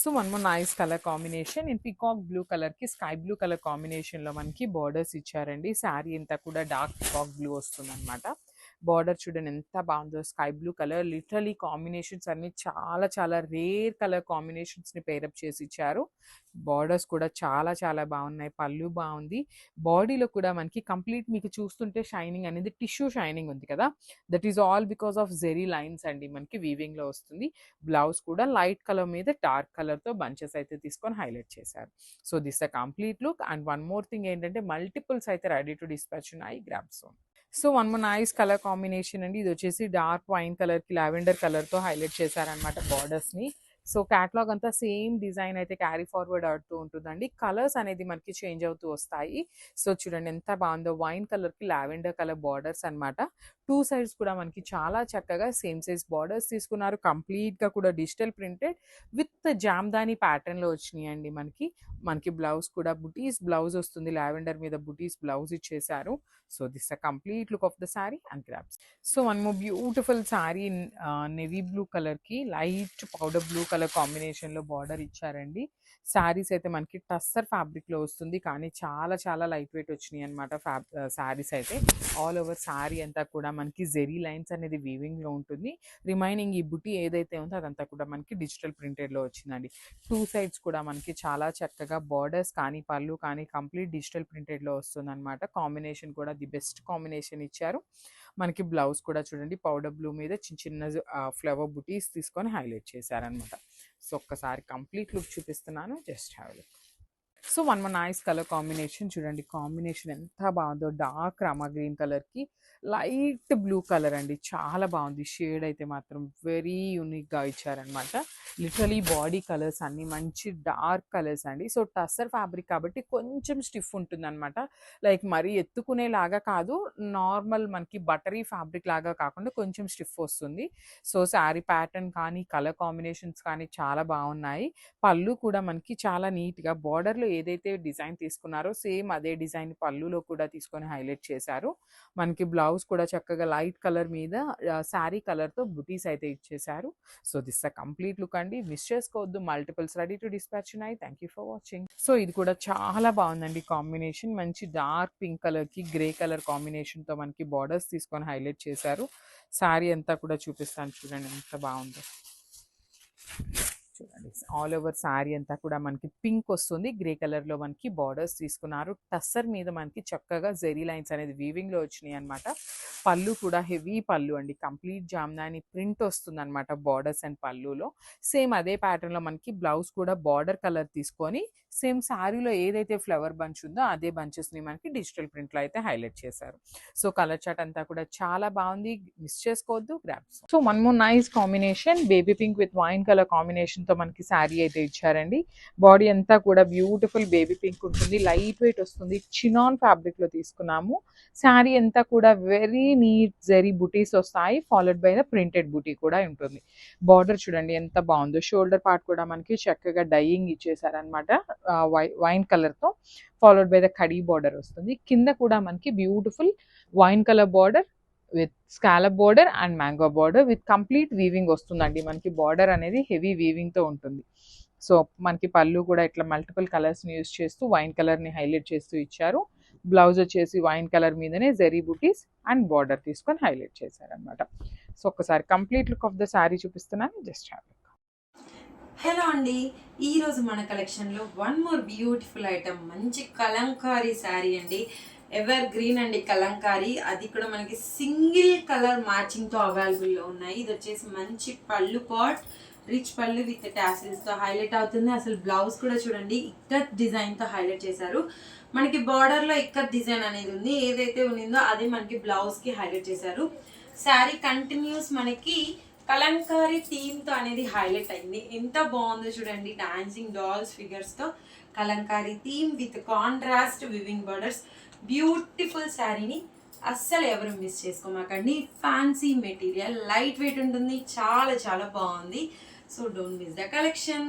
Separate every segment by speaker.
Speaker 1: So one more nice colour combination in peacock blue కలర్కి sky blue colour కాంబినేషన్లో మనకి borders ఇచ్చారండి. శారీ అంతా కూడా డార్క్ పికాక్ బ్లూ వస్తుంది అనమాట. బార్డర్ చూడండి ఎంత బాగుందో, sky blue colour. Literally combinations అన్ని చాలా చాలా రేర్ కలర్ కాంబినేషన్స్ని పేరప్ చేసి ఇచ్చారు. బార్డర్స్ కూడా చాలా చాలా బాగున్నాయి. పళ్ళు బాగుంది. బాడీలో కూడా మనకి కంప్లీట్ మీకు చూస్తుంటే షైనింగ్ అనేది టిష్యూ షైనింగ్ ఉంది కదా, that is all because of zari lines అండి. మనకి వీవింగ్లో వస్తుంది. బ్లౌజ్ కూడా లైట్ కలర్ మీద డార్క్ కలర్తో బంచెస్ అయితే తీసుకొని హైలైట్ చేశారు. So this a complete look. And one more thing ఏంటంటే మల్టిపుల్స్ అయితే రెడీ టు డిస్పాచ్ ఉన్నాయి. Grab soon. So one more nice colour combination అండి. ఇది వచ్చేసి డార్క్ వైన్ కలర్కి లావెండర్ కలర్తో హైలైట్ చేశారనమాట బార్డర్స్ని. సో క్యాటలాగ్ అంతా సేమ్ డిజైన్ అయితే క్యారీ ఫార్వర్డ్ అవుతూ ఉంటుందండి. కలర్స్ అనేది మనకి చేంజ్ అవుతూ వస్తాయి. సో చూడండి ఎంత బాగుందో, వైన్ కలర్కి లావెండర్ కలర్ బార్డర్స్ అనమాట. టూ సైడ్స్ కూడా మనకి చాలా చక్కగా సేమ్ సైజ్ బార్డర్స్ తీసుకున్నారు. కంప్లీట్గా కూడా డిజిటల్ ప్రింటెడ్ విత్ జామ్దాని ప్యాటర్న్లో వచ్చినాయండి. మనకి బ్లౌజ్ కూడా బుటీస్ బ్లౌజ్ వస్తుంది. లావెండర్ మీద బుటీస్ బ్లౌజ్ ఇచ్చేసారు. So this a complete look of the sari and grabs. So one more beautiful sari navy blue కలర్కి లైట్ పౌడర్ బ్లూ కలర్ కాంబినేషన్లో బార్డర్ ఇచ్చారండి. శారీస్ అయితే మనకి టస్సర్ ఫ్యాబ్రిక్లో వస్తుంది, కానీ చాలా చాలా లైట్ వెయిట్ వచ్చినాయి అనమాట. శారీస్ అయితే ఆల్ ఓవర్ శారీ అంతా కూడా మనకి జెరీ లైన్స్ అనేది వీవింగ్లో ఉంటుంది. రిమైనింగ్ ఈ బుటీ ఏదైతే ఉందో అదంతా కూడా మనకి డిజిటల్ ప్రింటెడ్లో వచ్చిందండి. టూ సైడ్స్ కూడా మనకి చాలా చక్కగా బార్డర్స్ కానీ పళ్ళు కానీ కంప్లీట్ డిజిటల్ ప్రింటెడ్లో వస్తుంది అనమాట. కాంబినేషన్ కూడా ది బెస్ట్ కాంబినేషన్ ఇచ్చారు. మనకి బ్లౌజ్ కూడా చూడండి పౌడర్ బ్లూ మీద చిన్న చిన్న ఫ్లవర్ బుటీస్ తీసుకొని హైలైట్ చేశారనమాట. సో ఒక్కసారి కంప్లీట్ లుక్ చూపిస్తున్నాను, just have look. So one more nice colour combination చూడండి. కాంబినేషన్ ఎంత బాగుందో, డార్క్ రామా గ్రీన్ కలర్కి లైట్ బ్లూ కలర్ అండి. చాలా బాగుంది. షేడ్ అయితే మాత్రం వెరీ యూనిక్గా ఇచ్చారనమాట. లిటరలీ బాడీ కలర్స్ అన్నీ మంచి డార్క్ కలర్స్ అండి. సో టస్సర్ ఫ్యాబ్రిక్ కాబట్టి కొంచెం స్టిఫ్ ఉంటుందన్నమాట. లైక్ మరీ ఎత్తుకునేలాగా కాదు, నార్మల్ మనకి బటరీ ఫ్యాబ్రిక్ లాగా కాకుండా కొంచెం స్టిఫ్ వస్తుంది. సో శారీ ప్యాటర్న్ కానీ కలర్ కాంబినేషన్స్ కానీ చాలా బాగున్నాయి. పళ్ళు కూడా మనకి చాలా నీట్గా బార్డర్లో ఏదైతే డిజైన్ తీసుకున్నారో సేమ్ అదే డిజైన్ పళ్ళులో కూడా తీసుకొని హైలైట్ చేశారు. మనకి బ్లౌజ్ కూడా చక్కగా లైట్ కలర్ మీద శారీ కలర్తో బుటీస్ అయితే ఇచ్చేశారు. So this a complete look అండి. మిస్ చేసుకోవద్దు. మల్టిపుల్స్ రెడీ టు డిస్పాచ్ ఉన్నాయి. Thank you for watching. So ఇది కూడా చాలా బాగుందండి కాంబినేషన్. మంచి డార్క్ పింక్ కలర్కి గ్రే కలర్ కాంబినేషన్తో మనకి బార్డర్స్ తీసుకొని హైలైట్ చేశారు. శారీ అంతా కూడా చూపిస్తాను చూడండి ఎంత బాగుందో. చూడండి ఆల్ ఓవర్ శారీ అంతా కూడా మనకి పింక్ వస్తుంది. గ్రే కలర్లో మనకి బార్డర్స్ తీసుకున్నారు. టస్సర్ మీద మనకి చక్కగా జెరీ లైన్స్ అనేది వీవింగ్లో వచ్చినాయి అనమాట. పళ్ళు కూడా హెవీ పళ్ళు అండి. కంప్లీట్ జామ్దాని ప్రింట్ వస్తుంది అనమాట బార్డర్స్ అండ్ పళ్ళులో. సేమ్ అదే ప్యాటర్న్లో మనకి బ్లౌజ్ కూడా బార్డర్ కలర్ తీసుకొని సేమ్ శారీలో ఏదైతే ఫ్లవర్ బంచ్ ఉందో అదే బంచెస్ని మనకి డిజిటల్ ప్రింట్లో అయితే హైలైట్ చేశారు. సో కలర్ చాట్ అంతా కూడా చాలా బాగుంది. మిస్ చేసుకోవద్దు. Grabs. So one more nice combination baby pink with wine colour కాంబినేషన్తో మనకి శారీ అయితే ఇచ్చారండి. బాడీ అంతా కూడా బ్యూటిఫుల్ బేబీ పింక్ ఉంటుంది. లైట్ వెయిట్ వస్తుంది. చినాన్ ఫ్యాబ్రిక్లో తీసుకున్నాము. శారీ అంతా కూడా వెరీ నీట్ జెరీ బుటీస్ వస్తాయి. ఫాలోడ్ బై ద ప్రింటెడ్ బుటీ కూడా ఉంటుంది. బార్డర్ చూడండి ఎంత బాగుందో. షోల్డర్ పార్ట్ కూడా మనకి చక్కగా డైయింగ్ ఇచ్చేసారనమాట. వైన్ కలర్తో followed by the khadi border వస్తుంది. కింద కూడా మనకి beautiful wine colour border with scallop border and mango border with complete weaving వస్తుందండి. మనకి బార్డర్ అనేది హెవీ వీవింగ్తో ఉంటుంది. సో మనకి పళ్ళు కూడా ఇట్లా మల్టిపుల్ కలర్స్ని యూజ్ చేస్తూ వైన్ కలర్ని హైలైట్ చేస్తూ ఇచ్చారు. బ్లౌజ్ వచ్చేసి వైన్ కలర్ మీదనే జెరీ బుటీస్ అండ్ బార్డర్ తీసుకొని హైలైట్ చేశారనమాట. సో ఒక్కసారి complete look of the sari చూపిస్తున్నాను, జస్ట్ హ్యావ్ లుక్.
Speaker 2: హలో అండి, ఈరోజు మన కలెక్షన్లో వన్ మోర్ బ్యూటిఫుల్ ఐటమ్ మంచి కలంకారీ శారీ అండి. ఎవర్ గ్రీన్ అండి కలంకారీ. అది కూడా మనకి సింగిల్ కలర్ మ్యాచింగ్తో అవైలబుల్లో ఉన్నాయి. ఇది వచ్చేసి మంచి పళ్ళు పాట్, రిచ్ పళ్ళు విత్ టాసిల్స్తో హైలైట్ అవుతుంది. అసలు బ్లౌజ్ కూడా చూడండి ఇక్కత్ డిజైన్తో హైలైట్ చేశారు. మనకి బార్డర్లో ఇక్కత్ డిజైన్ అనేది ఉంది. ఏదైతే ఉందో అదే మనకి బ్లౌజ్కి హైలైట్ చేశారు. శారీ కంటిన్యూస్ మనకి కలంకారీ థీమ్తో అనేది హైలైట్ అయింది. ఎంత బాగుందో చూడండి. డాన్సింగ్ డాల్స్ ఫిగర్స్తో kalamkari theme with contrast weaving borders. Beautiful శారీని అస్సలు ఎవరు మిస్ చేసుకోమాకండి. ఫ్యాన్సీ మెటీరియల్, లైట్ వెయిట్ ఉంటుంది, చాలా చాలా బాగుంది. So don't miss the collection.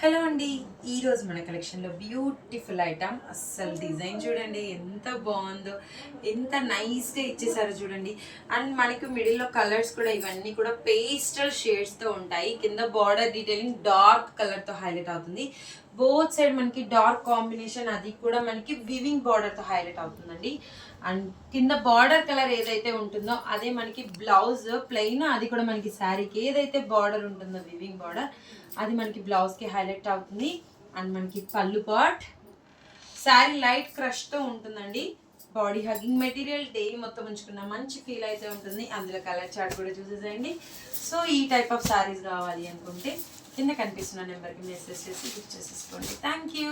Speaker 2: Hello అండి, ఈరోజు మన కలెక్షన్లో బ్యూటిఫుల్ ఐటమ్. అస్సలు డిజైన్ చూడండి ఎంత బాగుందో, ఎంత నైస్గా ఇచ్చేసారో చూడండి. అండ్ మనకి మిడిల్లో కలర్స్ కూడా ఇవన్నీ కూడా పేస్టల్ షేడ్స్తో ఉంటాయి. కింద బార్డర్ డీటెయిలింగ్ డార్క్ కలర్తో హైలైట్ అవుతుంది. బోత్ సైడ్ మనకి డార్క్ కాంబినేషన్, అది కూడా మనకి వివింగ్ బార్డర్తో హైలైట్ అవుతుందండి. అండ్ కింద బార్డర్ కలర్ ఏదైతే ఉంటుందో అదే మనకి బ్లౌజ్ ప్లెయిన్, అది కూడా మనకి శారీకి ఏదైతే బార్డర్ ఉంటుందో వివింగ్ బార్డర్ అది మనకి బ్లౌజ్కి హైలైట్ అవుతుంది. అండ్ మనకి పళ్ళు పార్ట్ శారీ లైట్ క్రష్తో ఉంటుందండి. బాడీ హగ్గింగ్ మెటీరియల్, డే మొత్తం ఉంచుకున్న మంచి ఫీల్ అయితే ఉంటుంది. అందులో కలర్ చార్ట్ కూడా చూసేసేయండి. సో ఈ టైప్ ఆఫ్ శారీస్ కావాలి అనుకుంటే కింద కనిపిస్తున్న నెంబర్కి మెసేజ్ చేసి బుక్ చేసేసుకోండి. Thank you.